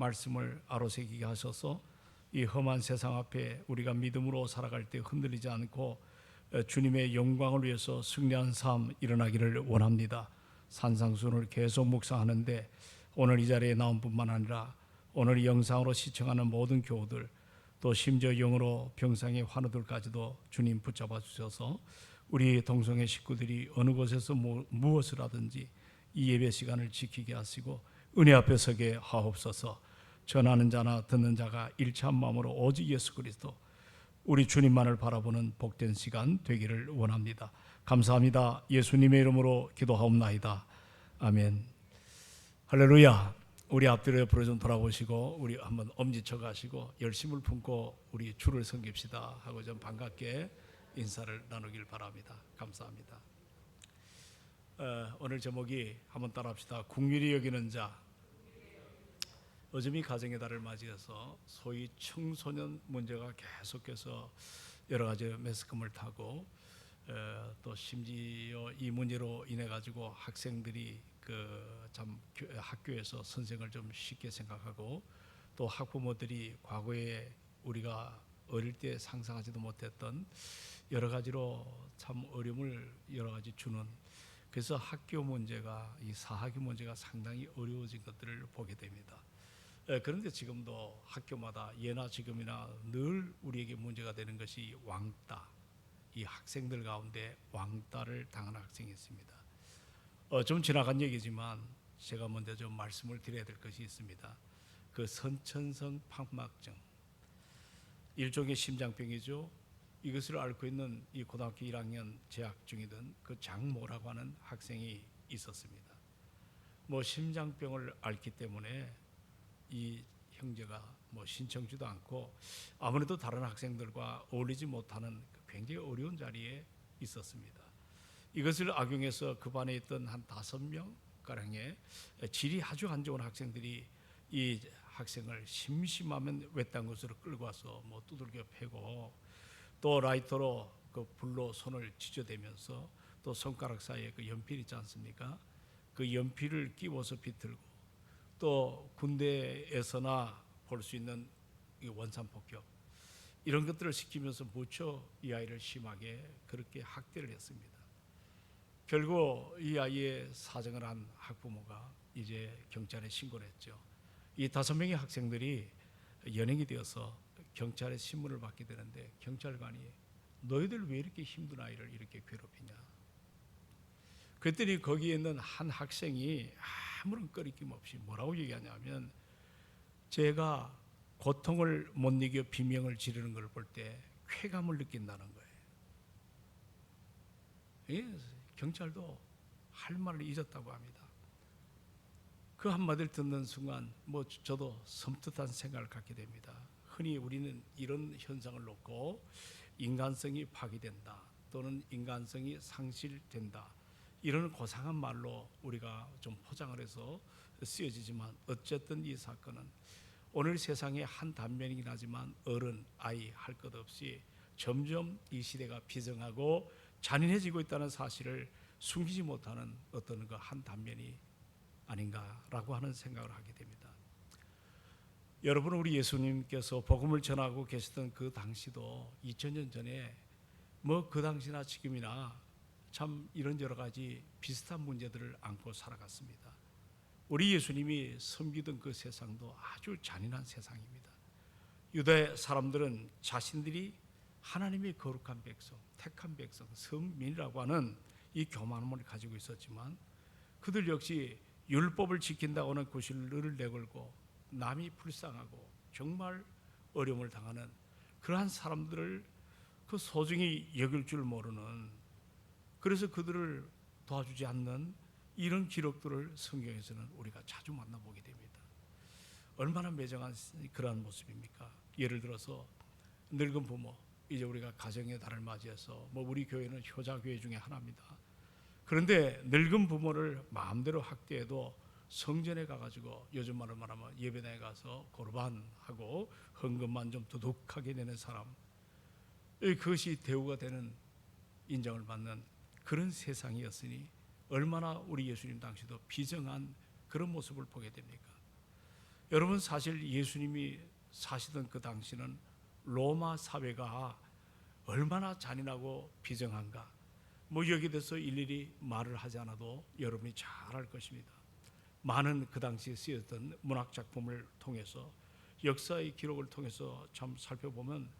말씀을 아로새기게 하셔서 이 험한 세상 앞에 우리가 믿음으로 살아갈 때 흔들리지 않고 주님의 영광을 위해서 승리한 삶 일어나기를 원합니다. 산상수훈을 계속 묵상하는데 오늘 이 자리에 나온 뿐만 아니라 오늘 이 영상으로 시청하는 모든 교우들, 또 심지어 영으로 병상의 환우들까지도 주님 붙잡아 주셔서 우리 동성애 식구들이 어느 곳에서 무엇을 하든지 이 예배 시간을 지키게 하시고 은혜 앞에 서게 하옵소서. 전하는 자나 듣는 자가 일치한 마음으로 오직 예수 그리스도 우리 주님만을 바라보는 복된 시간 되기를 원합니다. 감사합니다. 예수님의 이름으로 기도하옵나이다. 아멘. 할렐루야. 우리 앞뒤로 옆으로 좀 돌아보시고 우리 한번 엄지쳐 가시고 열심을 품고 우리 주를 섬깁시다 하고 좀 반갑게 인사를 나누길 바랍니다. 감사합니다. 오늘 제목이 한번 따라합시다. 국률이 여기는 자. 요즘 이 가정의 달을 맞이해서 소위 청소년 문제가 계속해서 여러 가지 매스컴을 타고 또 심지어 이 문제로 인해 가지고 학생들이 참 학교에서 선생을 좀 쉽게 생각하고 또 학부모들이 과거에 우리가 어릴 때 상상하지도 못했던 여러 가지로 참 어려움을 여러 가지 주는, 그래서 학교 문제가 이 사학위 문제가 상당히 어려워진 것들을 보게 됩니다. 그런데 지금도 학교마다 예나 지금이나 늘 우리에게 문제가 되는 것이 왕따. 이 학생들 가운데 왕따를 당한 학생이 있습니다. 좀 지나간 얘기지만 제가 먼저 좀 말씀을 드려야 될 것이 있습니다. 그 선천성 판막증, 일종의 심장병이죠. 이것을 앓고 있는 이 고등학교 1학년 재학 중이던 그 장모라고 하는 학생이 있었습니다. 심장병을 앓기 때문에 이 형제가 신청지도 않고 아무래도 다른 학생들과 어울리지 못하는 굉장히 어려운 자리에 있었습니다. 이것을 악용해서 그 반에 있던 한 5명 가량의 질이 아주 안 좋은 학생들이 이 학생을 심심하면 외딴 곳으로 끌고 와서 두들겨 패고 또 라이터로 그 불로 손을 지져대면서 또 손가락 사이에 그 연필 있지 않습니까? 그 연필을 끼워서 비틀고 또 군대에서나 볼 수 있는 이 원산폭격 이런 것들을 시키면서 무척 이 아이를 심하게 그렇게 학대를 했습니다. 결국 이 아이의 사정을 한 학부모가 이제 경찰에 신고를 했죠. 이 5명의 학생들이 연행이 되어서 경찰에 신문을 받게 되는데 경찰관이 너희들 왜 이렇게 힘든 아이를 이렇게 괴롭히냐. 그랬더니 거기에 있는 한 학생이 아무런 꺼리낌 없이 뭐라고 얘기하냐면 제가 고통을 못 이겨 비명을 지르는 걸 볼 때 쾌감을 느낀다는 거예요. 경찰도 할 말을 잊었다고 합니다. 그 한마디를 듣는 순간 저도 섬뜩한 생각을 갖게 됩니다. 흔히 우리는 이런 현상을 놓고 인간성이 파괴된다 또는 인간성이 상실된다 이런 고상한 말로 우리가 좀 포장을 해서 쓰여지지만 어쨌든 이 사건은 오늘 세상의 한 단면이긴 하지만 어른, 아이 할 것 없이 점점 이 시대가 비정하고 잔인해지고 있다는 사실을 숨기지 못하는 어떤 그 한 단면이 아닌가라고 하는 생각을 하게 됩니다. 여러분, 우리 예수님께서 복음을 전하고 계시던 그 당시도 2000년 전에 그 당시나 지금이나 참 이런 여러 가지 비슷한 문제들을 안고 살아갔습니다. 우리 예수님이 섬기던 그 세상도 아주 잔인한 세상입니다. 유대 사람들은 자신들이 하나님의 거룩한 백성, 택한 백성, 선민이라고 하는 이 교만함을 가지고 있었지만 그들 역시 율법을 지킨다고 하는 구실을 내걸고 남이 불쌍하고 정말 어려움을 당하는 그러한 사람들을 그 소중히 여길 줄 모르는, 그래서 그들을 도와주지 않는 이런 기록들을 성경에서는 우리가 자주 만나보게 됩니다. 얼마나 매정한 그러한 모습입니까? 예를 들어서 늙은 부모, 이제 우리가 가정의 달을 맞이해서 우리 교회는 효자교회 중에 하나입니다. 그런데 늙은 부모를 마음대로 학대해도 성전에 가가지고 요즘 말로 말하면 예배당에 가서 고르반하고 헌금만 좀 두둑하게 내는 사람, 그것이 대우가 되는 인정을 받는 그런 세상이었으니 얼마나 우리 예수님 당시도 비정한 그런 모습을 보게 됩니까? 여러분, 사실 예수님이 사시던 그 당시는 로마 사회가 얼마나 잔인하고 비정한가, 뭐 여기에 대해서 일일이 말을 하지 않아도 여러분이 잘 알 것입니다. 많은 그 당시에 쓰였던 문학 작품을 통해서, 역사의 기록을 통해서 참 살펴보면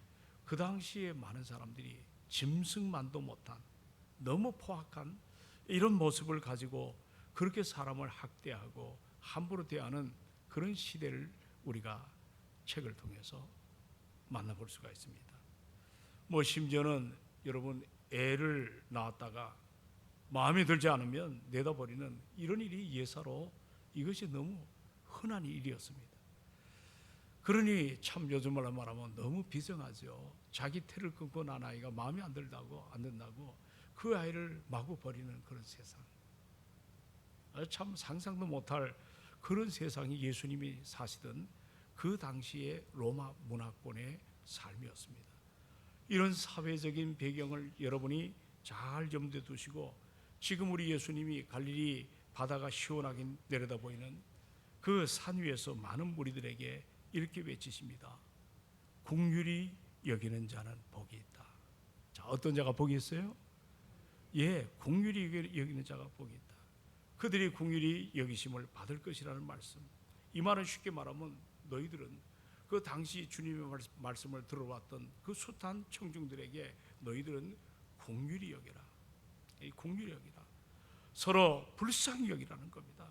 그 당시에 많은 사람들이 짐승만도 못한 너무 포악한 이런 모습을 가지고 그렇게 사람을 학대하고 함부로 대하는 그런 시대를 우리가 책을 통해서 만나볼 수가 있습니다. 뭐 심지어는 여러분, 애를 낳았다가 마음에 들지 않으면 내다버리는 이런 일이 예사로 이것이 너무 흔한 일이었습니다. 그러니 참 요즘 말로 말하면 너무 비정하죠. 자기 태를 끊고 난 아이가 마음에 안 든다고 그 아이를 마구 버리는 그런 세상, 참 상상도 못할 그런 세상이 예수님이 사시던 그 당시의 로마 문화권의 삶이었습니다. 이런 사회적인 배경을 여러분이 잘 염두에 두시고, 지금 우리 예수님이 갈릴리 바다가 시원하게 내려다 보이는 그 산 위에서 많은 무리들에게 이렇게 외치십니다. 긍휼히 여기는 자는 복이 있다. 자, 어떤 자가 복이 있어요? 예, 긍휼히 여기는 자가 복이 있다. 그들이 긍휼히 여기심을 받을 것이라는 말씀. 이 말은 쉽게 말하면 너희들은 그 당시 주님의 말씀을 들어왔던 그 숱한 청중들에게 너희들은 긍휼히 여기라. 긍휼히 여기라. 서로 불쌍히 여기라는 겁니다.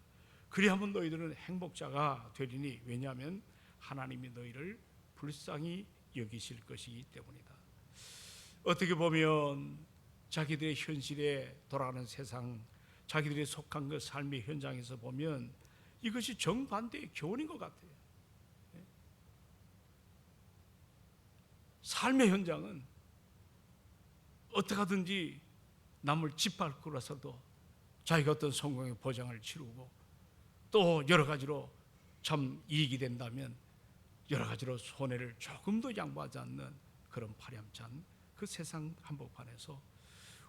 그리하면 너희들은 행복자가 되리니, 왜냐하면 하나님이 너희를 불쌍히 여기실 것이기 때문이다. 어떻게 보면 자기들의 현실에 돌아가는 세상, 자기들이 속한 그 삶의 현장에서 보면 이것이 정반대의 교훈인 것 같아요. 삶의 현장은 어떻게 하든지 남을 짓밟고라서도 자기가 어떤 성공의 보장을 치르고, 또 여러 가지로 참 이익이 된다면 여러 가지로 손해를 조금도 양보하지 않는 그런 파렴치한 그 세상 한복판에서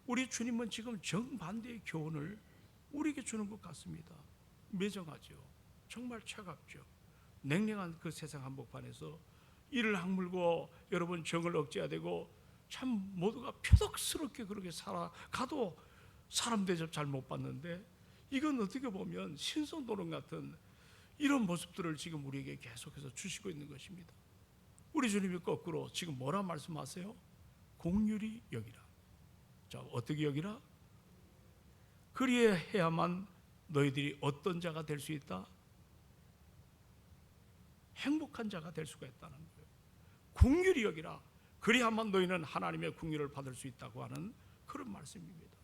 우리 주님은 지금 정반대의 교훈을 우리에게 주는 것 같습니다. 매정하죠. 정말 차갑죠. 냉랭한 그 세상 한복판에서 이를 악물고 여러분 정을 억제해야 되고, 참 모두가 표독스럽게 그렇게 살아가도 사람 대접 잘 못 받는데, 이건 어떻게 보면 신선노릇 같은 이런 모습들을 지금 우리에게 계속해서 주시고 있는 것입니다. 우리 주님이 거꾸로 지금 뭐라 말씀하세요? 긍휼히 여기라. 자, 어떻게 여기라? 그리해야만 너희들이 어떤 자가 될 수 있다? 행복한 자가 될 수가 있다는 거예요. 긍휼히 여기라. 그리야만 너희는 하나님의 긍휼을 받을 수 있다고 하는 그런 말씀입니다.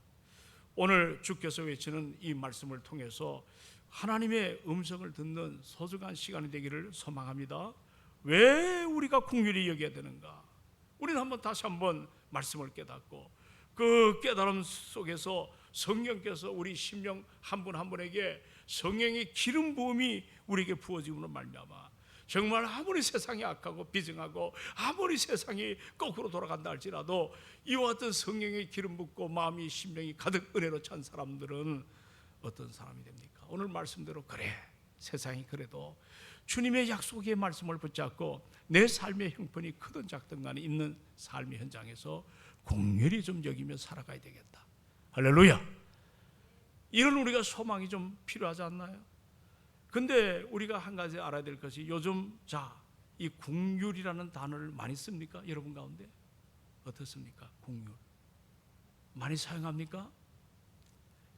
오늘 주께서 외치는 이 말씀을 통해서 하나님의 음성을 듣는 소중한 시간이 되기를 소망합니다. 왜 우리가 긍휼히 여겨야 되는가? 우리는 다시 한번 말씀을 깨닫고, 그 깨달음 속에서 성령께서 우리 심령 한 분 한 분에게 성령의 기름 부음이 우리에게 부어짐으로 말미암아 정말 아무리 세상이 악하고 비정하고 아무리 세상이 거꾸로 돌아간다 할지라도 이와 같은 성령의 기름 붓고 마음이 심령이 가득 은혜로 찬 사람들은 어떤 사람이 됩니까? 오늘 말씀대로 그래, 세상이 그래도 주님의 약속의 말씀을 붙잡고 내 삶의 형편이 크든 작든 간에 있는 삶의 현장에서 긍휼히 좀 여기며 살아가야 되겠다. 할렐루야. 이런 우리가 소망이 좀 필요하지 않나요? 근데 우리가 한 가지 알아야 될 것이, 요즘 이 긍휼이라는 단어를 많이 씁니까? 여러분 가운데 어떻습니까? 긍휼 많이 사용합니까?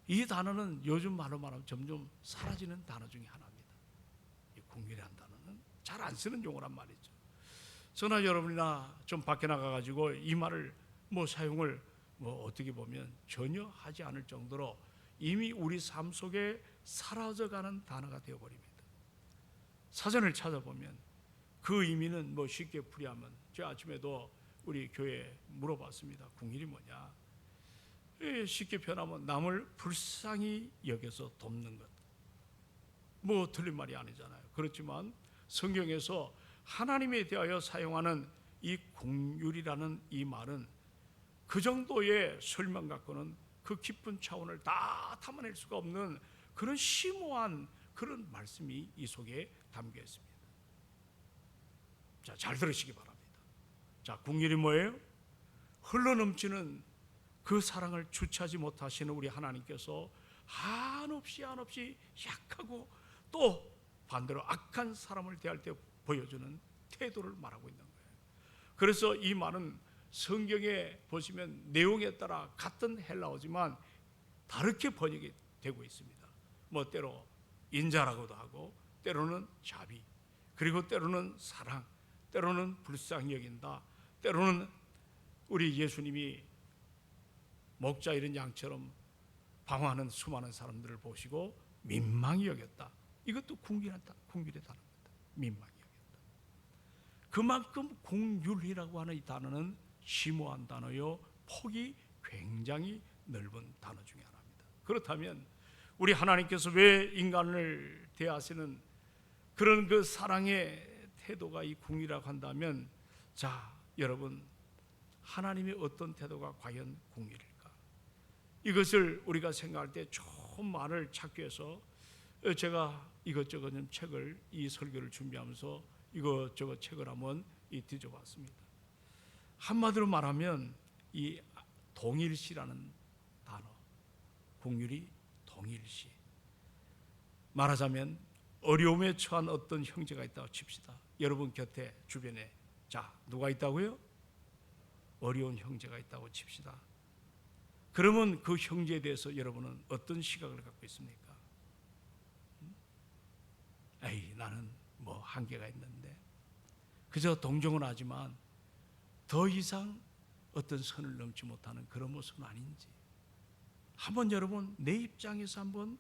이 단어는 요즘 말로 말하면 점점 사라지는 단어 중에 하나입니다. 이 긍휼이라는 단어는 잘 안 쓰는 용어란 말이죠. 저나 여러분이나 좀 밖에 나가가지고 이 말을 사용을 어떻게 보면 전혀 하지 않을 정도로 이미 우리 삶 속에 사라져가는 단어가 되어버립니다. 사전을 찾아보면 그 의미는 쉽게 풀이하면, 저 아침에도 우리 교회에 물어봤습니다. 긍휼이 뭐냐? 쉽게 표현하면 남을 불쌍히 여겨서 돕는 것. 틀린 말이 아니잖아요. 그렇지만 성경에서 하나님에 대하여 사용하는 이 긍휼이라는 이 말은 그 정도의 설명 갖고는 그 깊은 차원을 다 담아낼 수가 없는 그런 심오한 그런 말씀이 이 속에 담겨 있습니다. 자, 잘 들으시기 바랍니다. 자, 긍휼이 뭐예요? 흘러넘치는 그 사랑을 주체하지 못하시는 우리 하나님께서 한없이 약하고 또 반대로 악한 사람을 대할 때 보여주는 태도를 말하고 있는 거예요. 그래서 이 말은 성경에 보시면 내용에 따라 같은 헬라어지만 다르게 번역이 되고 있습니다. 뭐 때로 인자라고도 하고, 때로는 자비, 그리고 때로는 사랑, 때로는 불쌍히 여긴다, 때로는 우리 예수님이 목자 이런 양처럼 방황하는 수많은 사람들을 보시고 민망히 여겼다. 이것도 긍휼의 단어입니다. 민망히 여겼다. 그만큼 긍휼이라고 하는 이 단어는 심오한 단어요, 폭이 굉장히 넓은 단어 중에 하나입니다. 그렇다면 우리 하나님께서 왜 인간을 대하시는 그런 그 사랑의 태도가 이 긍휼이라고 한다면, 자, 여러분, 하나님의 어떤 태도가 과연 긍휼일까? 이것을 우리가 생각할 때 좋은 말을 찾기 위해서 제가 이것저것 책을, 이 설교를 준비하면서 이것저것 책을 한번 뒤져봤습니다. 한마디로 말하면 이 동일시라는 단어, 긍휼이 동일시. 말하자면 어려움에 처한 어떤 형제가 있다고 칩시다. 여러분 곁에 주변에, 자, 누가 있다고요? 어려운 형제가 있다고 칩시다. 그러면 그 형제에 대해서 여러분은 어떤 시각을 갖고 있습니까? 에이, 나는 뭐 한계가 있는데, 그저 동정은 하지만 더 이상 어떤 선을 넘지 못하는 그런 모습은 아닌지, 한번 여러분 내 입장에서 한번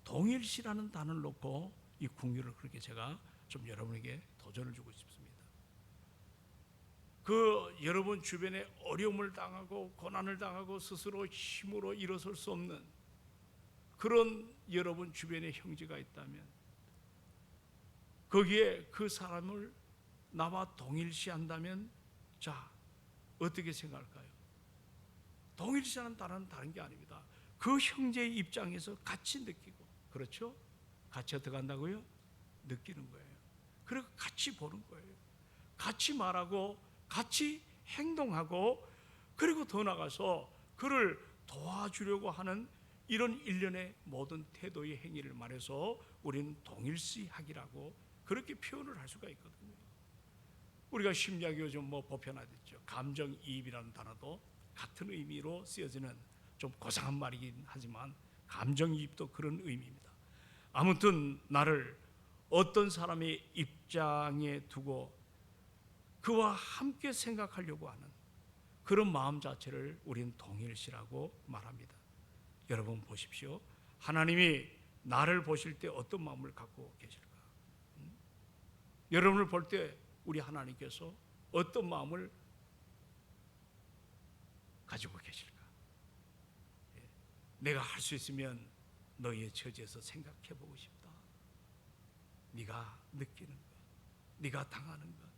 동일시라는 단어를 놓고 이 긍휼을 그렇게 제가 좀 여러분에게 도전을 주고 싶습니다. 그 여러분 주변에 어려움을 당하고 고난을 당하고 스스로 힘으로 일어설 수 없는 그런 여러분 주변에 형제가 있다면, 거기에 그 사람을 나와 동일시한다면, 자, 어떻게 생각할까요? 동일시하는 단어는 다른 게 아닙니다. 그 형제의 입장에서 같이 느끼고, 그렇죠? 같이 어떻게 한다고요? 느끼는 거예요. 그리고 같이 보는 거예요. 같이 말하고 같이 행동하고, 그리고 더 나가서 그를 도와주려고 하는 이런 일련의 모든 태도의 행위를 말해서 우리는 동일시하기라고 그렇게 표현을 할 수가 있거든요. 우리가 심리학이 요즘 뭐 보편화됐죠. 감정이입이라는 단어도 같은 의미로 쓰여지는 좀 고상한 말이긴 하지만 감정이입도 그런 의미입니다. 아무튼 나를 어떤 사람의 입장에 두고 그와 함께 생각하려고 하는 그런 마음 자체를 우리는 동일시라고 말합니다. 여러분 보십시오. 하나님이 나를 보실 때 어떤 마음을 갖고 계실까? 여러분을 볼 때 우리 하나님께서 어떤 마음을 가지고 계실까? 내가 할 수 있으면 너희의 처지에서 생각해 보고 싶다. 네가 느끼는 것, 네가 당하는 것,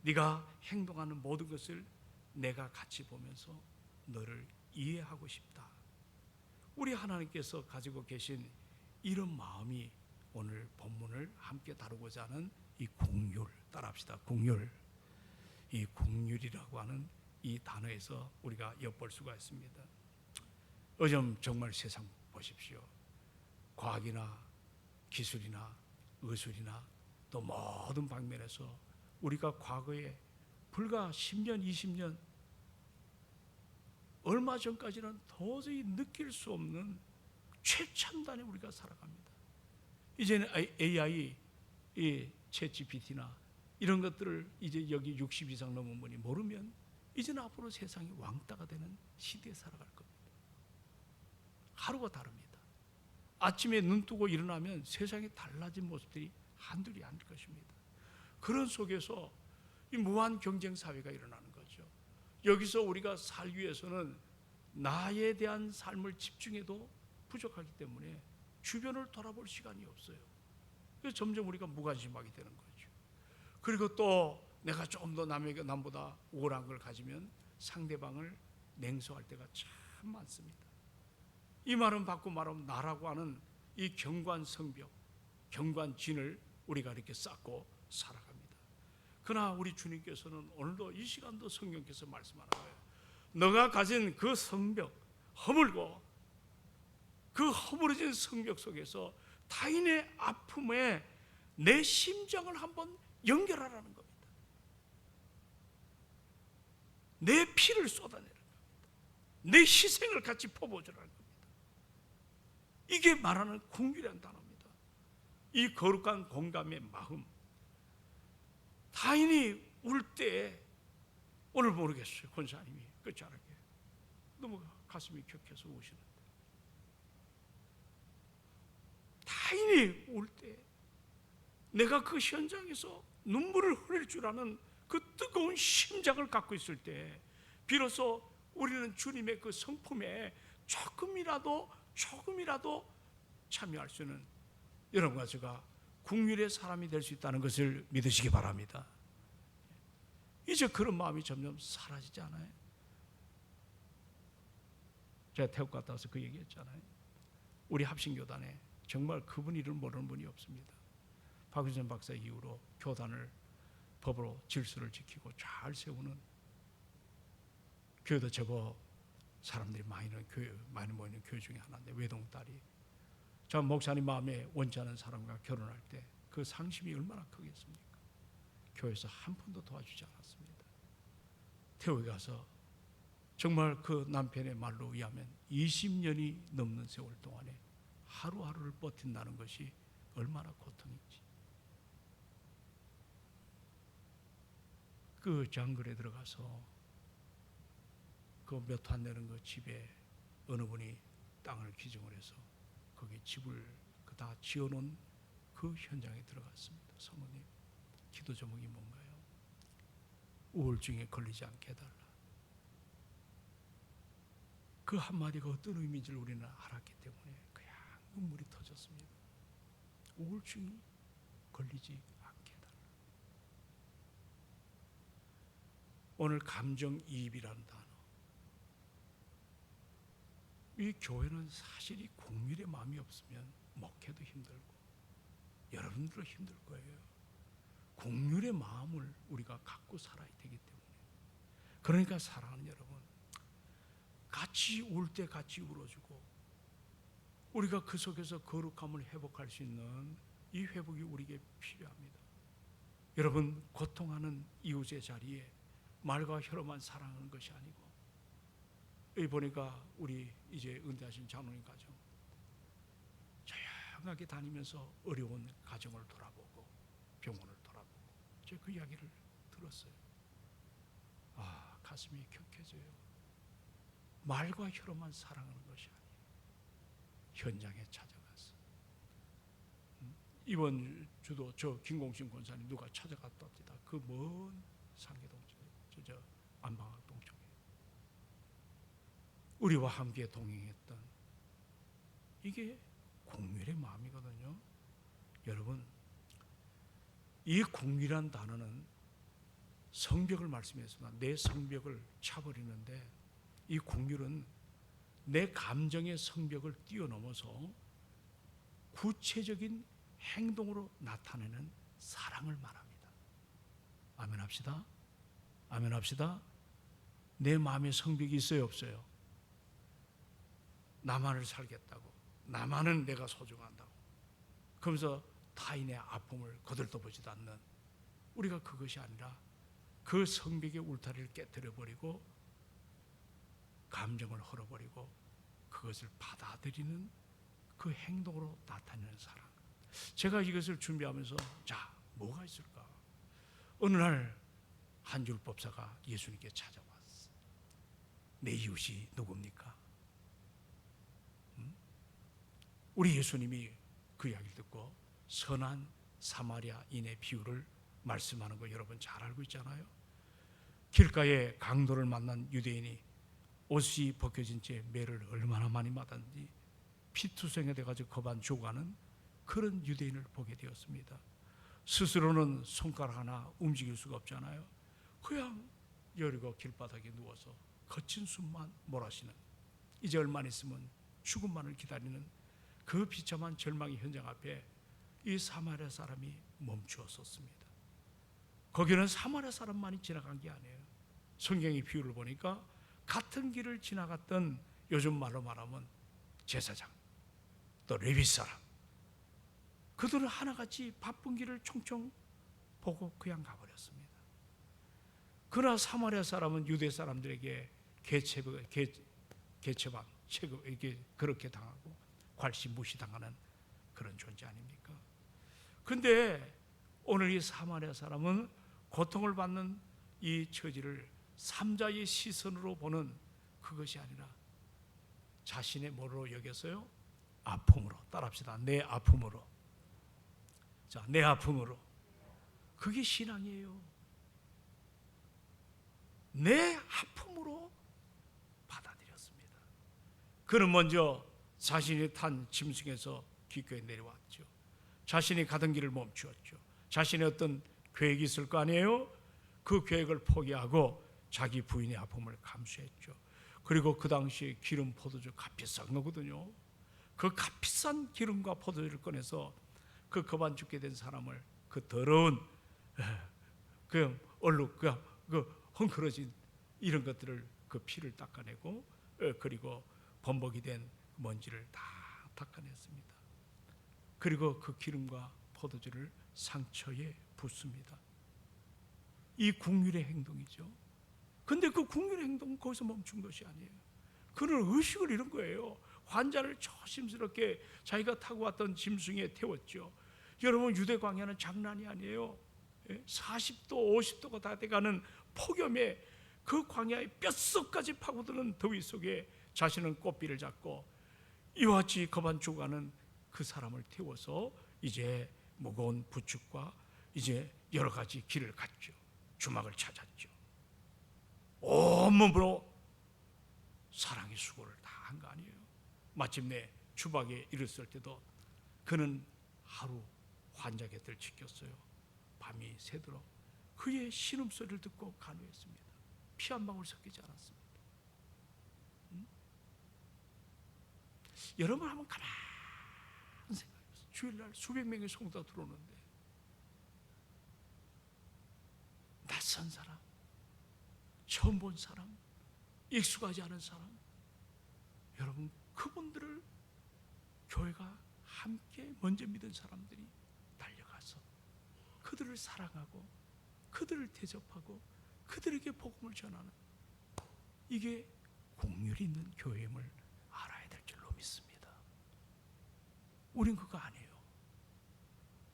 네가 행동하는 모든 것을 내가 같이 보면서 너를 이해하고 싶다. 우리 하나님께서 가지고 계신 이런 마음이 오늘 본문을 함께 다루고자 하는 이 긍휼, 따라합시다. 긍휼. 이 긍휼이라고 하는 이 단어에서 우리가 엿볼 수가 있습니다. 요즘 정말 세상 보십시오. 과학이나 기술이나 의술이나 또 모든 방면에서 우리가 과거에 불과 10년, 20년 얼마 전까지는 도저히 느낄 수 없는 최첨단에 우리가 살아갑니다. 이제는 AI, 챗GPT나 이런 것들을 이제 여기 60 이상 넘은 분이 모르면 이제는 앞으로 세상이 왕따가 되는 시대에 살아갈 겁니다. 하루가 다릅니다. 아침에 눈 뜨고 일어나면 세상이 달라진 모습들이 한둘이 아닐 것입니다. 그런 속에서 이 무한 경쟁 사회가 일어나는 거죠. 여기서 우리가 살기 위해서는 나에 대한 삶을 집중해도 부족하기 때문에 주변을 돌아볼 시간이 없어요. 그래서 점점 우리가 무관심하게 되는 거죠. 그리고 또 내가 좀 더 남보다 우월한 걸 가지면 상대방을 냉소할 때가 참 많습니다. 이 말은 바꿔 말하면 나라고 하는 이 경관 성벽, 경관진을 우리가 이렇게 쌓고 살아갑니다. 그러나 우리 주님께서는 오늘도 이 시간도 성령께서 말씀하는 거예요. 너가 가진 그 성벽, 허물고 그 허물어진 성벽 속에서 타인의 아픔에 내 심장을 한번 연결하라는 겁니다. 내 피를 쏟아내는 겁니다. 내 희생을 같이 퍼부어주라는 겁니다. 이게 말하는 긍휼이라는 단어입니다. 이 거룩한 공감의 마음, 타인이 울 때 오늘 모르겠어요. 권사님이 끝자락에 너무 가슴이 격해서 우시는데, 타인이 울 때 내가 그 현장에서 눈물을 흘릴 줄 아는 그 뜨거운 심장을 갖고 있을 때 비로소 우리는 주님의 그 성품에 조금이라도 참여할 수 있는 여러분과 제가 긍휼의 사람이 될 수 있다는 것을 믿으시기 바랍니다. 이제 그런 마음이 점점 사라지지 않아요? 제가 태국 갔다 와서 그 얘기했잖아요. 우리 합신교단에 정말 그분 이름 모르는 분이 없습니다. 박윤선 박사 이후로 교단을 법으로 질서를 지키고 잘 세우는, 교회도 제법 사람들이 많이 모이는 교회 중에 하나인데, 외동딸이 저 목사님 마음에 원치 않은 사람과 결혼할 때 그 상심이 얼마나 크겠습니까? 교회에서 한 푼도 도와주지 않았습니다. 태국에 가서 정말 그 남편의 말로 의하면 20년이 넘는 세월 동안에 하루하루를 버틴다는 것이 얼마나 고통인지. 그 장글에 들어가서 그 몇 안 되는 그 집에 어느 분이 땅을 기증을 해서 거기 집을 다 지어놓은 그 현장에 들어갔습니다. 성모님, 기도 제목이 뭔가요? 우울증에 걸리지 않게 해달라. 그 한마디가 어떤 의미인지를 우리는 알았기 때문에 그냥 눈물이 터졌습니다. 우울증이 걸리지 않게 해달라. 오늘 감정이입이라는 단어, 이 교회는 사실 이 긍휼의 마음이 없으면 목회도 힘들고 여러분들도 힘들 거예요. 긍휼의 마음을 우리가 갖고 살아야 되기 때문에. 그러니까 사랑하는 여러분, 같이 울 때 같이 울어주고 우리가 그 속에서 거룩함을 회복할 수 있는 이 회복이 우리에게 필요합니다. 여러분, 고통하는 이웃의 자리에 말과 혀로만 사랑하는 것이 아니고, 여기 보니까 우리 이제 은퇴하신 장로님 가정 조용하게 다니면서 어려운 가정을 돌아보고 병원을 돌아보고 제가 그 이야기를 들었어요. 아, 가슴이 격해져요. 말과 혀로만 사랑하는 것이 아니에요. 현장에 찾아가서, 이번 주도 저 김공신 권사님 누가 찾아갔답니다. 그 먼 상계동 저 안방학동 쪽에 우리와 함께 동행했던, 이게 긍휼의 마음이거든요. 여러분, 이 긍휼이란 단어는 성벽을 말씀했습니다. 내 성벽을 차버리는데, 이 긍휼은 내 감정의 성벽을 뛰어넘어서 구체적인 행동으로 나타내는 사랑을 말합니다. 아멘 합시다. 아멘 합시다. 내 마음에 성벽이 있어요, 없어요? 나만을 살겠다고, 나만은 내가 소중한다고, 그러면서 타인의 아픔을 거들떠보지도 않는 우리가, 그것이 아니라 그 성벽의 울타리를 깨뜨려버리고 감정을 헐어버리고 그것을 받아들이는 그 행동으로 나타내는 사랑. 제가 이것을 준비하면서 자, 뭐가 있을까? 어느 날 한 줄 법사가 예수님께 찾아왔어. 내 이웃이 누굽니까? 우리 예수님이 그 이야기를 듣고 선한 사마리아인의 비유를 말씀하는 거 여러분 잘 알고 있잖아요. 길가에 강도를 만난 유대인이 옷이 벗겨진 채 매를 얼마나 많이 맞았는지 피투성이 돼가지고 거반 죽어가는 그런 유대인을 보게 되었습니다. 스스로는 손가락 하나 움직일 수가 없잖아요. 그냥 여리고 길바닥에 누워서 거친 숨만 몰아쉬는, 이제 얼마 있으면 죽음만을 기다리는 그 비참한 절망의 현장 앞에 이 사마리아 사람이 멈추었었습니다. 거기는 사마리아 사람만이 지나간 게 아니에요. 성경의 비유를 보니까 같은 길을 지나갔던, 요즘 말로 말하면 제사장, 또 레위 사람, 그들은 하나같이 바쁜 길을 총총 보고 그냥 가버렸습니다. 그러나 사마리아 사람은 유대 사람들에게 개체방, 체급, 이게 그렇게 당하고 괄시 무시당하는 그런 존재 아닙니까? 그런데 오늘 이 사마리아 사람은 고통을 받는 이 처지를 삼자의 시선으로 보는 그것이 아니라 자신의 뭐로 여겼어요? 아픔으로. 따라합시다. 내 아픔으로. 자, 내 아픔으로. 그게 신앙이에요. 내 아픔으로 받아들였습니다. 그는 먼저 자신이 탄 짐승에서 기꺼이 내려왔죠. 자신이 가던 길을 멈추었죠. 자신의 어떤 계획이 있을 거 아니에요? 그 계획을 포기하고 자기 부인의 아픔을 감수했죠. 그리고 그 당시에 기름 포도주 값비싼 거거든요. 그 값비싼 기름과 포도주를 꺼내서 그 거반 죽게 된 사람을, 그 더러운 그 얼룩, 그 헝클어진 이런 것들을, 그 피를 닦아내고, 그리고 범벅이 된 먼지를 다 닦아냈습니다. 그리고 그 기름과 포도주를 상처에 붓습니다. 이 국률의 행동이죠. 근데 그 국률의 행동은 거기서 멈춘 것이 아니에요. 그는 의식을 잃은 거예요. 환자를 조심스럽게 자기가 타고 왔던 짐승에 태웠죠. 여러분, 유대 광야는 장난이 아니에요. 40도 50도가 다 돼가는 폭염에 그 광야의 뼛속까지 파고드는 더위 속에 자신은 꽃비를 잡고 이와 같이 거반 죽어가는 그 사람을 태워서 이제 무거운 부축과 이제 여러 가지 길을 갔죠. 주막을 찾았죠. 온몸으로 사랑의 수고를 다 한 거 아니에요. 마침내 주막에 이르렀을 때도 그는 하루 환자 곁을 지켰어요. 밤이 새도록 그의 신음소리를 듣고 간호했습니다. 피 한 방울 섞이지 않았습니다. 여러분 한번 가만히 생각해보세요. 주일날 수백 명의 성도가 들어오는데 낯선 사람, 처음 본 사람, 익숙하지 않은 사람, 여러분 그분들을 교회가 함께 먼저 믿은 사람들이 달려가서 그들을 사랑하고 그들을 대접하고 그들에게 복음을 전하는, 이게 공률이 있는 교회임을 알아야 될 줄로 믿습니다. 우린 그거 아니에요.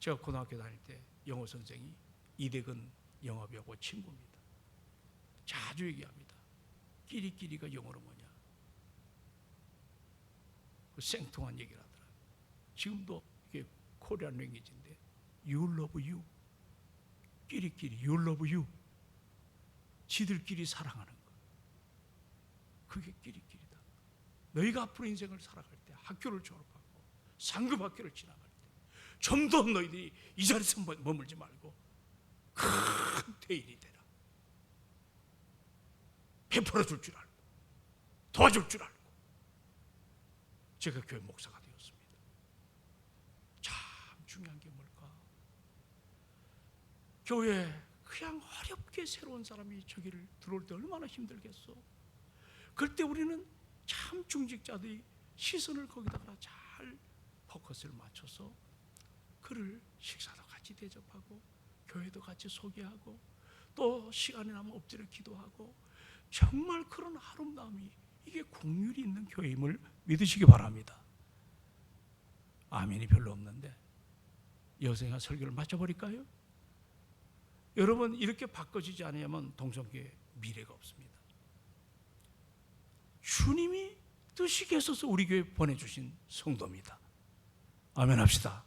제가 고등학교 다닐 때 영어 선생이 이대근 영업이하고 친구입니다. 자주 얘기합니다. 끼리끼리가 영어로 뭐냐? 그 생뚱한 얘기를 하더라고요. 지금도 이게 코리안 랭귀지인데 You love you. 끼리끼리 You love you. 지들끼리 사랑하는 거. 그게 끼리끼리다. 너희가 앞으로 인생을 살아갈 때, 학교를 졸업하고 상급 학교를 지나갈 때 좀 더 너희들이 이 자리에서 머물지 말고 큰 대인이 되라. 베풀어 줄 줄 알고 도와줄 줄 알고. 제가 교회 목사가 되었습니다. 참 중요한 게 뭘까? 교회에 그냥 어렵게 새로운 사람이 저기를 들어올 때 얼마나 힘들겠어. 그럴 때 우리는 참 중직자들이 시선을 거기다가 잘 포커스를 맞춰서 그를 식사도 같이 대접하고 교회도 같이 소개하고 또 시간이 나면 엎드려 기도하고, 정말 그런 아름다움이, 이게 국률이 있는 교회임을 믿으시기 바랍니다. 아멘이 별로 없는데 여생아 설교를 맞춰버릴까요? 여러분, 이렇게 바꿔지지 않으면 동성교회 미래가 없습니다. 주님이 뜻이 계셔서 우리 교회 보내주신 성도입니다. 아멘 합시다.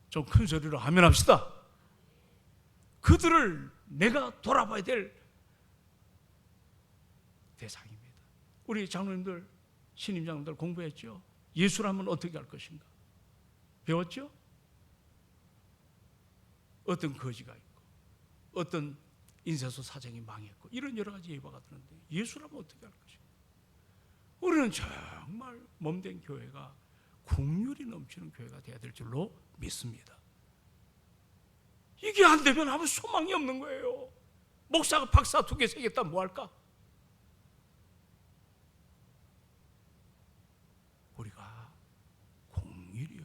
좀 큰 소리로 아멘 합시다. 그들을 내가 돌아봐야 될 대상입니다. 우리 장로님들, 신임장로들 공부했죠? 예수라면 어떻게 할 것인가 배웠죠? 어떤 거지가 있고 어떤 인쇄소 사장이 망했고 이런 여러 가지 예화가 드는데 예수라면 어떻게 할 것인가. 우리는 정말 몸된 교회가 국률이 넘치는 교회가 되어야 될 줄로 믿습니다. 이게 안 되면 아무 소망이 없는 거예요. 목사가 박사 2개, 3개 따면 뭐 할까? 우리가 공의를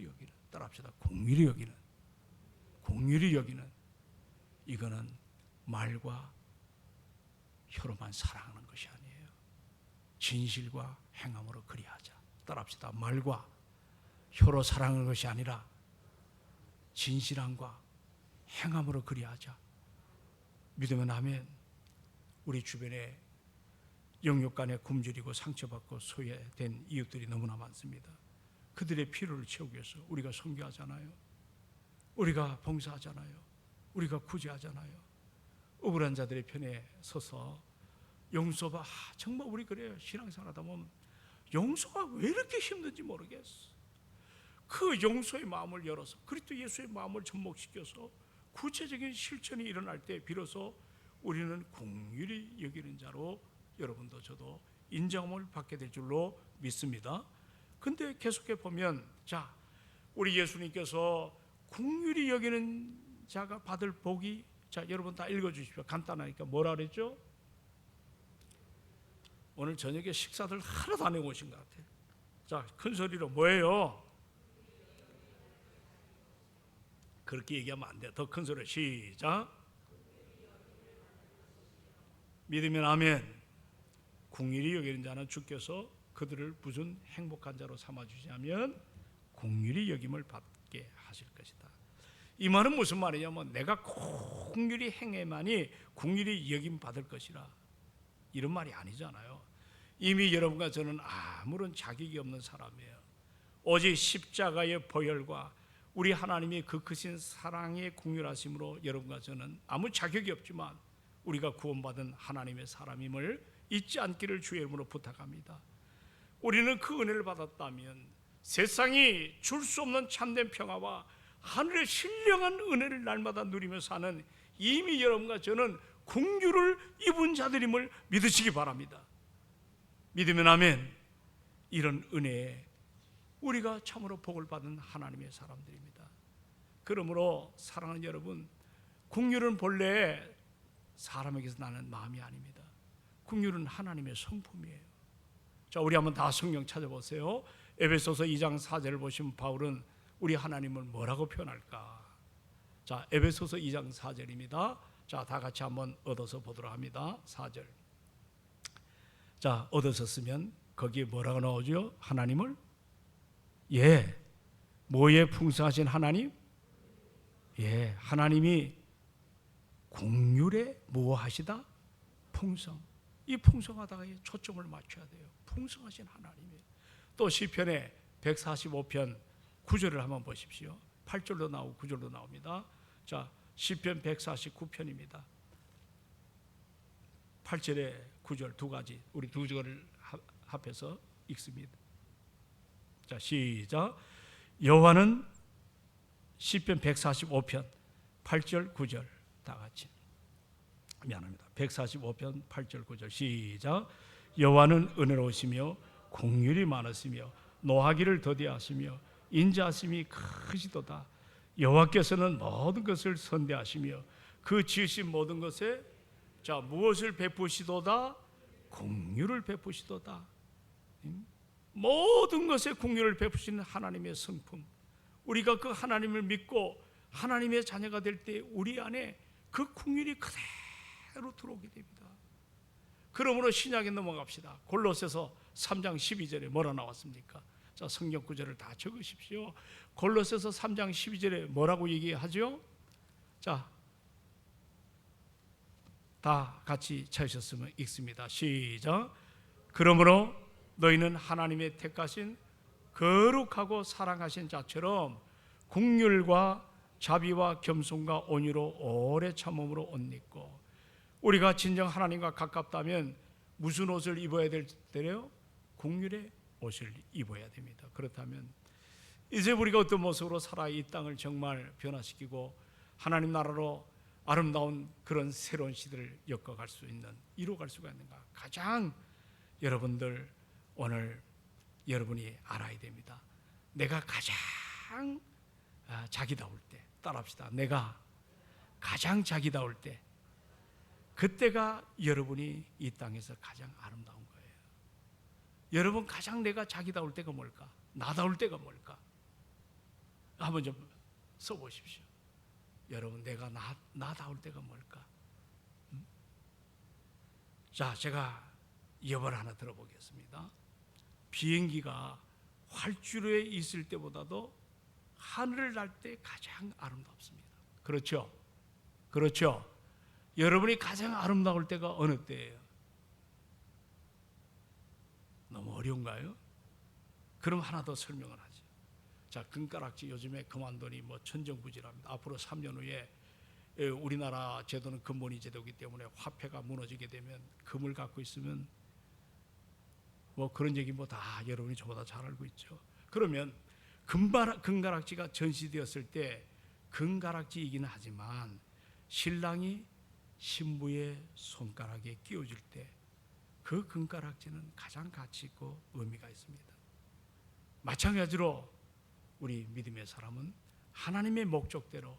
여기는, 따라합시다. 공의를 여기는, 이거는 말과 혀로만 사랑하는 것이 아니에요. 진실과 행함으로 그리하자. 따라합시다. 말과 혀로 사랑하는 것이 아니라 진실함과 행함으로 그리하자. 믿으면 아멘. 우리 주변에 영육간에 굶주리고 상처받고 소외된 이웃들이 너무나 많습니다. 그들의 필요를 채우기 위해서 우리가 선교하잖아요. 우리가 봉사하잖아요. 우리가 구제하잖아요. 억울한 자들의 편에 서서 용서가, 정말 우리 그래요. 신앙생활 하다 보면 용서가 왜 이렇게 힘든지 모르겠어. 그 용서의 마음을 열어서 그리스도 예수의 마음을 접목시켜서 구체적인 실천이 일어날 때 비로소 우리는 긍휼히 여기는 자로 여러분도 저도 인정을 받게 될 줄로 믿습니다. 근데 계속해 보면, 자, 우리 예수님께서 긍휼히 여기는 자가 받을 복이, 자, 여러분 다 읽어주십시오. 간단하니까. 뭐라 그랬죠? 오늘 저녁에 식사들 하나도 안 해오신 것 같아요. 자, 큰 소리로 뭐예요? 그렇게 얘기하면 안 돼요. 더 큰 소리로 시작. 믿으면 아멘. 긍휼히 여기는 자는 주께서 그들을 무슨 행복한 자로 삼아주시냐면 긍휼히 여김을 받게 하실 것이다. 이 말은 무슨 말이냐면 내가 긍휼히 행해만이 긍휼히 여김 받을 것이라, 이런 말이 아니잖아요. 이미 여러분과 저는 아무런 자격이 없는 사람이에요. 오직 십자가의 보혈과 우리 하나님의 그 크신 사랑의 긍휼하심으로 여러분과 저는 아무 자격이 없지만 우리가 구원받은 하나님의 사람임을 잊지 않기를 주의 이름으로 부탁합니다. 우리는 그 은혜를 받았다면 세상이 줄 수 없는 참된 평화와 하늘의 신령한 은혜를 날마다 누리며 사는 이미 여러분과 저는 긍휼을 입은 자들임을 믿으시기 바랍니다. 믿으면 아멘. 이런 은혜에 우리가 참으로 복을 받은 하나님의 사람들입니다. 그러므로 사랑하는 여러분, 긍휼은 본래 사람에게서 나는 마음이 아닙니다. 긍휼은 하나님의 성품이에요. 자, 우리 한번 다 성경 찾아보세요. 에베소서 2장 4절을 보시면 바울은 우리 하나님을 뭐라고 표현할까? 자, 에베소서 2장 4절입니다. 자, 다 같이 한번 얻어서 보도록 합니다. 4절. 자, 얻어서 쓰면 거기에 뭐라고 나오죠? 하나님을, 예, 뭐에 풍성하신 하나님? 예, 하나님이 긍휼에 무엇하시다? 풍성. 이 풍성하다가 초점을 맞춰야 돼요. 풍성하신 하나님이에요. 또 시편에 145편 9절을 한번 보십시오. 8절도 나오고 9절도 나옵니다. 자, 시편 149편입니다. 8절에 9절 두 가지, 우리 두 절을 합해서 읽습니다. 자, 시작. 여호와는, 시편 145편 8절 9절 다 같이, 미안합니다. 145편 8절 9절 시작. 여호와는 은혜로우시며 긍휼이 많으시며 노하기를 더디하시며 인자하심이 크시도다. 여호와께서는 모든 것을 선대하시며 그 지으신 모든 것에, 자, 무엇을 베푸시도다? 긍휼을 베푸시도다. 모든 것에 긍휼을 베푸시는 하나님의 성품, 우리가 그 하나님을 믿고 하나님의 자녀가 될 때 우리 안에 그 긍휼이 그대로 들어오게 됩니다. 그러므로 신약에 넘어갑시다. 골로새서 3장 12절에 뭐라 나왔습니까? 자, 성경 구절을 다 적으십시오. 골로새서 3장 12절에 뭐라고 얘기하죠? 자, 다 같이 찾으셨으면 읽습니다. 시작. 그러므로 너희는 하나님의 택하신 거룩하고 사랑하신 자처럼 긍휼과 자비와 겸손과 온유로 오래 참음으로 옷 입고. 우리가 진정 하나님과 가깝다면 무슨 옷을 입어야 될 때요? 긍휼의 옷을 입어야 됩니다. 그렇다면 이제 우리가 어떤 모습으로 살아 이 땅을 정말 변화시키고 하나님 나라로 아름다운 그런 새로운 시대를 엮어갈 수 있는, 이루어갈 수가 있는가? 가장 여러분들 오늘 여러분이 알아야 됩니다. 내가 가장 자기다울 때, 따라합시다. 내가 가장 자기다울 때, 그때가 여러분이 이 땅에서 가장 아름다운 거예요. 여러분 가장 내가 자기다울 때가 뭘까? 나다울 때가 뭘까? 한번 좀 써보십시오. 여러분 내가 나다울 때가 뭘까? 자, 제가 예언을 하나 들어보겠습니다. 비행기가 활주로에 있을 때보다도 하늘을 날 때 가장 아름답습니다. 그렇죠? 그렇죠? 여러분이 가장 아름다울 때가 어느 때예요? 너무 어려운가요? 그럼 하나 더 설명을 하죠. 자, 금가락지 요즘에 그만돈이 천정부지랍니다. 앞으로 3년 후에 우리나라 제도는 금본위 제도이기 때문에 화폐가 무너지게 되면 금을 갖고 있으면 그런 얘기 다 여러분이 저보다 잘 알고 있죠. 그러면 금가락지가 전시되었을 때 금가락지이기는 하지만 신랑이 신부의 손가락에 끼워줄 때 그 금가락지는 가장 가치 있고 의미가 있습니다. 마찬가지로 우리 믿음의 사람은 하나님의 목적대로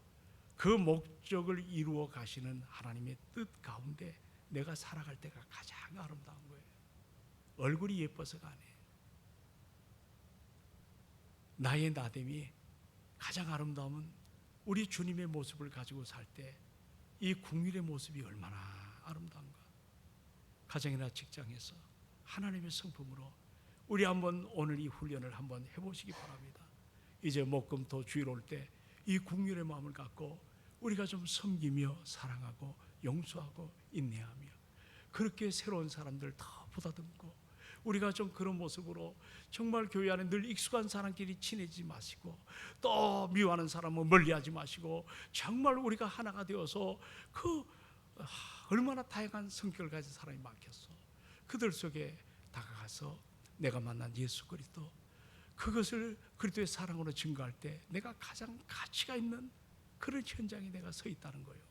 그 목적을 이루어 가시는 하나님의 뜻 가운데 내가 살아갈 때가 가장 아름다운 거예요. 얼굴이 예뻐서가 아니에요. 나의 나됨이 가장 아름다움은 우리 주님의 모습을 가지고 살 때 이 국률의 모습이 얼마나 아름다운가. 가정이나 직장에서 하나님의 성품으로 우리 한번 오늘 이 훈련을 한번 해보시기 바랍니다. 이제 목금토 주일 올 때 이 국률의 마음을 갖고 우리가 좀 섬기며 사랑하고 용서하고 인내하며 그렇게 새로운 사람들 더 보다듬고 우리가 좀 그런 모습으로 정말 교회 안에 늘 익숙한 사람끼리 친해지지 마시고 또 미워하는 사람은 멀리하지 마시고 정말 우리가 하나가 되어서 얼마나 다양한 성격을 가진 사람이 많겠어. 그들 속에 다가가서 내가 만난 예수 그리스도 그것을 그리스도의 사랑으로 증거할 때 내가 가장 가치가 있는 그런 현장에 내가 서 있다는 거예요.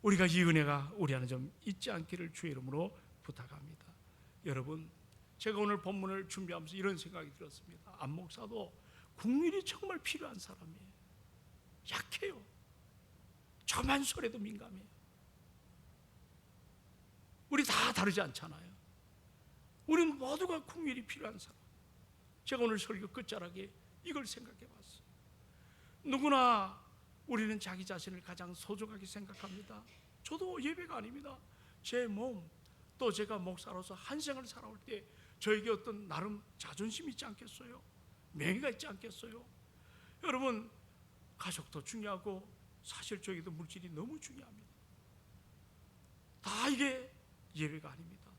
우리가 이 은혜가 우리 안에 좀 있지 않기를 주의 이름으로 부탁합니다. 여러분, 제가 오늘 본문을 준비하면서 이런 생각이 들었습니다. 안 목사도 국률이 정말 필요한 사람이에요. 약해요. 저만 소리도 민감해요. 우리 다 다르지 않잖아요. 우리는 모두가 국률이 필요한 사람. 제가 오늘 설교 끝자락에 이걸 생각해 봤어요. 누구나 우리는 자기 자신을 가장 소중하게 생각합니다. 저도 예배가 아닙니다. 제 몸, 또 제가 목사로서 한 생을 살아올 때 저에게 어떤 나름 자존심이 있지 않겠어요? 명예가 있지 않겠어요? 여러분, 가족도 중요하고 사실 저에게도 물질이 너무 중요합니다. 다 이게 예배가 아닙니다.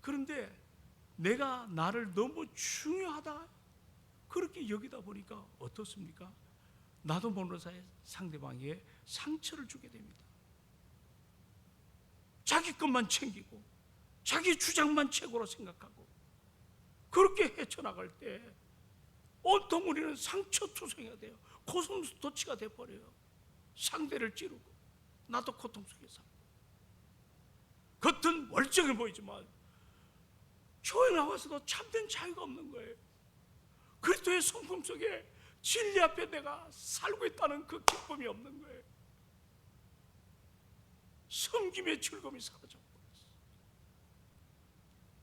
그런데 내가 나를 너무 중요하다 그렇게 여기다 보니까 어떻습니까? 나도 모르는 사이에 상대방에게 상처를 주게 됩니다. 자기 것만 챙기고 자기 주장만 최고로 생각하고 그렇게 헤쳐나갈 때 온통 우리는 상처투성이가 돼요. 고슴도치가 돼버려요. 상대를 찌르고 나도 고통 속에 살고 겉은 멀쩡해 보이지만 교회 나와서도 참된 자유가 없는 거예요. 그리스도의 성품 속에 진리 앞에 내가 살고 있다는 그 기쁨이 없는 거예요. 섬김의 즐거움이 사라져버렸어요.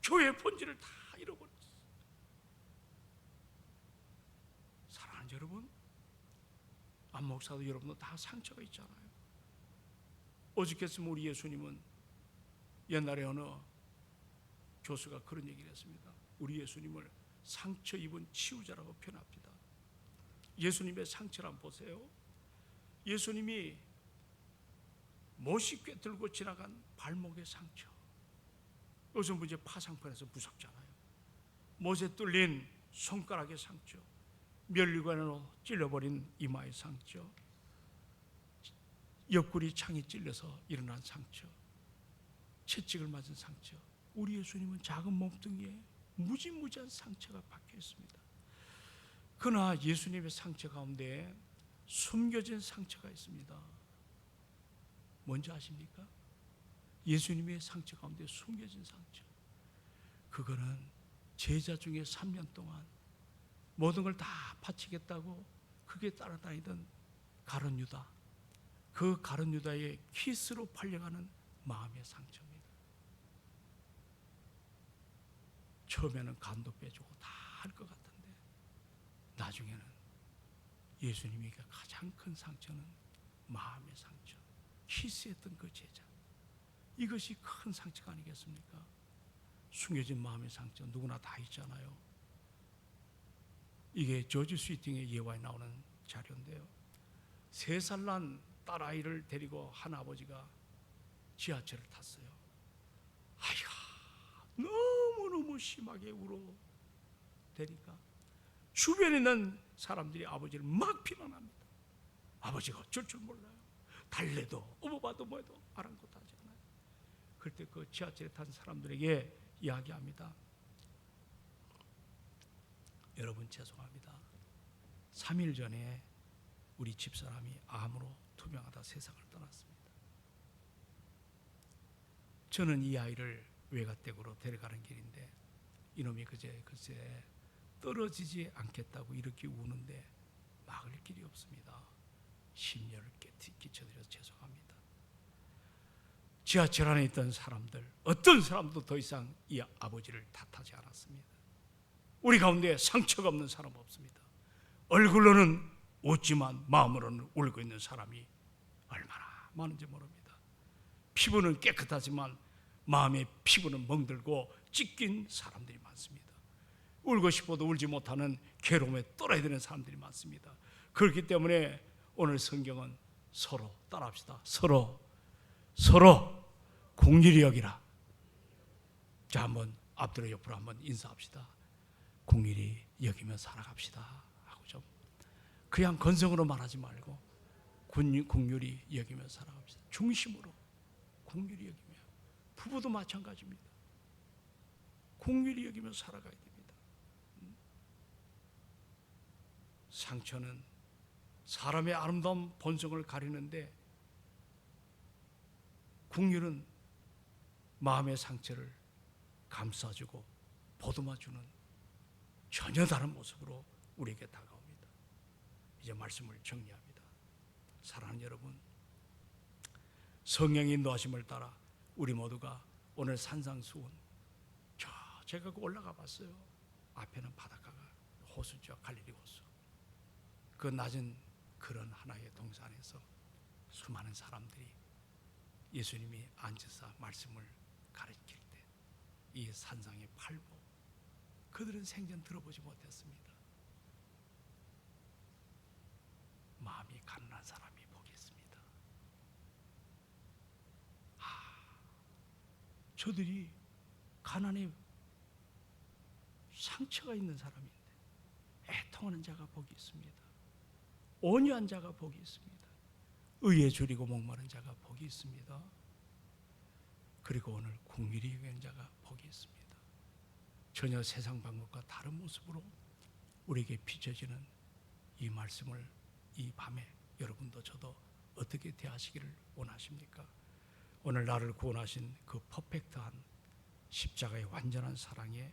교회의 본질을 다 잃어버렸어요. 사랑하는 여러분, 안 목사도 여러분도 다 상처가 있잖아요. 오죽했으면 우리 예수님은 옛날에 어느 교수가 그런 얘기를 했습니다. 우리 예수님을 상처 입은 치유자라고 표현합니다. 예수님의 상처를 한번 보세요. 예수님이 못이 꿰뚫고 지나간 발목의 상처. 요즘 문제 파상편에서 무섭잖아요. 못에 뚫린 손가락의 상처, 면류관으로 찔러버린 이마의 상처, 옆구리 창이 찔려서 일어난 상처, 채찍을 맞은 상처. 우리 예수님은 작은 몸뚱이에 무지무지한 상처가 박혀 있습니다. 그러나 예수님의 상처 가운데 숨겨진 상처가 있습니다. 뭔지 아십니까? 예수님의 상처 가운데 숨겨진 상처. 그거는 제자 중에 3년 동안 모든 걸 다 바치겠다고 그게 따라다니던 가룟 유다, 그 가룟 유다의 키스로 팔려가는 마음의 상처입니다. 처음에는 간도 빼주고 다 할 것 같은데 나중에는 예수님에게 가장 큰 상처는 마음의 상처, 키스했던 그 제자, 이것이 큰 상처가 아니겠습니까? 숨겨진 마음의 상처 누구나 다 있잖아요. 이게 조지 스위팅의 예화에 나오는 자료인데요, 3살 난 딸아이를 데리고 한 아버지가 지하철을 탔어요. 아이가 너무너무 심하게 울어대니까 주변에 있는 사람들이 아버지를 막 비난합니다. 아버지가 어쩔 줄 몰라요. 달래도 업어봐도 뭐해도 아랑곳하지 않아요. 그럴 때 그 지하철에 탄 사람들에게 이야기합니다. 여러분 죄송합니다. 3일 전에 우리 집사람이 암으로 투병하다 세상을 떠났습니다. 저는 이 아이를 외가댁으로 데려가는 길인데 이놈이 글쎄 떨어지지 않겠다고 이렇게 우는데 막을 길이 없습니다. 심려를 끼쳐드려서 죄송합니다. 지하철 안에 있던 사람들, 어떤 사람도 더 이상 이 아버지를 탓하지 않았습니다. 우리 가운데 상처가 없는 사람 없습니다. 얼굴로는 웃지만 마음으로는 울고 있는 사람이 얼마나 많은지 모릅니다. 피부는 깨끗하지만 마음의 피부는 멍들고 찢긴 사람들이 많습니다. 울고 싶어도 울지 못하는 괴로움에 떨어야 되는 사람들이 많습니다. 그렇기 때문에 오늘 성경은 서로 따라합시다. 서로 긍휼히 여기라. 자, 한번 앞뒤로 옆으로 한번 인사합시다. 긍휼히 여기며 살아갑시다 하고, 좀 그냥 건성으로 말하지 말고 긍휼히 여기며 살아갑시다. 중심으로 긍휼히 여기며, 부부도 마찬가지입니다. 긍휼히 여기며 살아가야 됩니다. 상처는 사람의 아름다운 본성을 가리는데 긍휼은 마음의 상처를 감싸주고 보듬어주는 전혀 다른 모습으로 우리에게 다가옵니다. 이제 말씀을 정리합니다. 사랑하는 여러분, 성령의 인도하심을 따라 우리 모두가 오늘 산상수훈, 제가 올라가 봤어요. 앞에는 바닷가가 호수죠. 갈릴리 호수. 그 낮은 그런 하나의 동산에서 수많은 사람들이 예수님이 앉아서 말씀을 가르칠 때 이 산상에 팔고, 그들은 생전 들어보지 못했습니다. 마음이 가난한 사람이 복이 있습니다. 저들이 가난에 상처가 있는 사람인데 애통하는 자가 복이 있습니다. 온유한 자가 복이 있습니다. 의에 줄이고 목마른 자가 복이 있습니다. 그리고 오늘 긍휼히 여기는 자가 복이 있습니다. 전혀 세상 방법과 다른 모습으로 우리에게 비춰지는 이 말씀을 이 밤에 여러분도 저도 어떻게 대하시기를 원하십니까? 오늘 나를 구원하신 그 퍼펙트한 십자가의 완전한 사랑에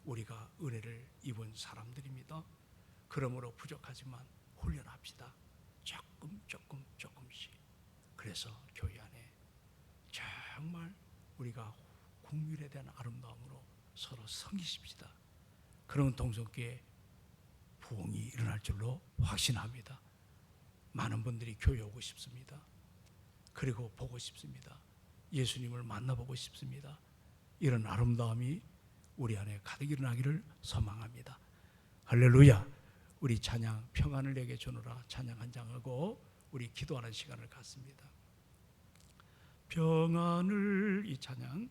우리가 은혜를 입은 사람들입니다. 그러므로 부족하지만 훈련합시다. 조금씩. 그래서 교회 안에 정말 우리가 긍휼에 대한 아름다움으로 서로 섬기십시다. 그러면 동성교회 부흥이 일어날 줄로 확신합니다. 많은 분들이 교회 오고 싶습니다. 그리고 보고 싶습니다. 예수님을 만나보고 싶습니다. 이런 아름다움이 우리 안에 가득 일어나기를 소망합니다. 할렐루야. 우리 찬양 평안을 내게 주노라 찬양 한 장하고 우리 기도하는 시간을 갖습니다. 평안을, 이 찬양